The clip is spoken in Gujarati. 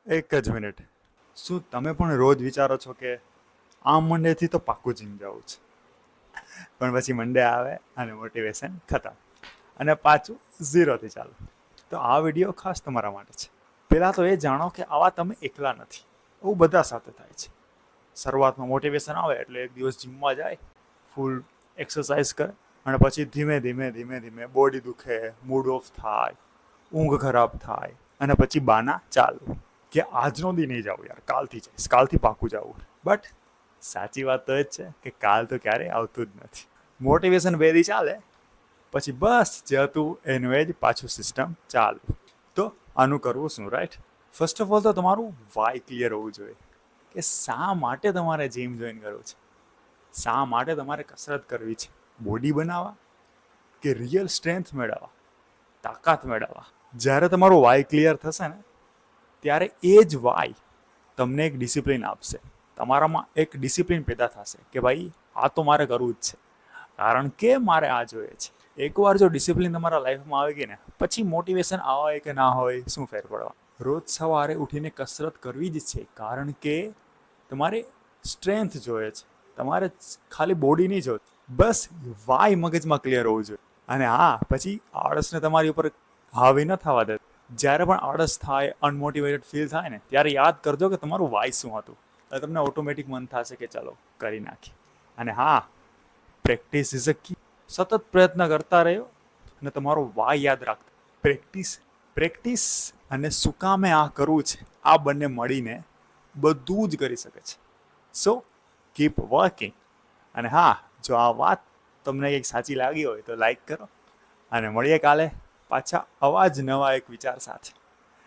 એક જ મિનિટ. શું તમે પણ રોજ વિચારો છો કે આ મંડેથી તો પાક્કું જીમ જવું છે, પણ પછી મંડે આવે અને મોટિવેશન ખતમ અને પાછું ઝીરોથી ચાલુ? તો આ વિડીયો ખાસ તમારા માટે છે. પહેલાં તો એ જાણો કે આવા તમે એકલા નથી. એવું બધા સાથે થાય છે. શરૂઆતમાં મોટિવેશન આવે એટલે એક દિવસ જીમમાં જાય, ફૂલ એક્સરસાઇઝ કરે અને પછી ધીમે ધીમે ધીમે ધીમે બોડી દુખે, મૂડ ઓફ થાય, ઊંઘ ખરાબ થાય અને પછી બાના ચાલુ કે આજનો દી નહીં જાવું યાર, કાલથી જઈશ, કાલથી પાકું જવું. બટ સાચી વાત તો એ જ છે કે કાલ તો ક્યારેય આવતું જ નથી. મોટિવેશન 2 દી ચાલે, પછી બસ જે હતું એનું એ જ પાછું સિસ્ટમ ચાલુ. તો આનું કરવું શું, રાઈટ? ફર્સ્ટ ઓફ ઓલ તો તમારું વાય ક્લિયર હોવું જોઈએ કે શા માટે તમારે જીમ જોઈન કરવું છે, શા માટે તમારે કસરત કરવી છે. બોડી બનાવવા કે રિયલ સ્ટ્રેન્થ મેળવવા, તાકાત મેળવવા? જ્યારે તમારું વાય ક્લિયર થશે ને, ત્યારે એ જ વાય તમને એક ડિસિપ્લિન આપશે. તમારામાં એક ડિસિપ્લિન પેદા થશે કે ભાઈ આ તો મારે કરવું જ છે, કારણ કે મારે આ જોઈએ છે. એકવાર જો ડિસિપ્લિન તમારા લાઈફમાં આવી ગઈ ને, પછી મોટિવેશન આવે કે ના હોય શું ફેર પડવા. રોજ સવારે ઉઠીને કસરત કરવી જ છે, કારણ કે તમારે સ્ટ્રેન્થ જોઈએ છે. તમારે ખાલી બોડી નહીં જોઈ, બસ વાય મગજમાં ક્લિયર હોવું જોઈએ. અને હા, પછી આળસને તમારી ઉપર હાવી ન થવા દે. જ્યારે પણ આળસ થાય, અનમોટિવેટેડ ફીલ થાય ને, ત્યારે યાદ કરજો કે તમારું વાય શું હતું. એટલે તમને ઓટોમેટિક મન થશે કે ચલો કરી નાખીએ. અને હા, પ્રેક્ટિસ ઇઝ અ કી. સતત પ્રયત્ન કરતા રહ્યો અને તમારો વાય યાદ રાખતા. પ્રેક્ટિસ પ્રેક્ટિસ અને શું કામે આ કરવું છે, આ બંને મળીને બધું જ કરી શકે છે. સો કીપ વર્કિંગ. અને હા, જો આ વાત તમને કંઈક સાચી લાગી હોય તો લાઈક કરો અને મળીએ કાલે પાછા આવા જ નવા એક વિચાર સાથે.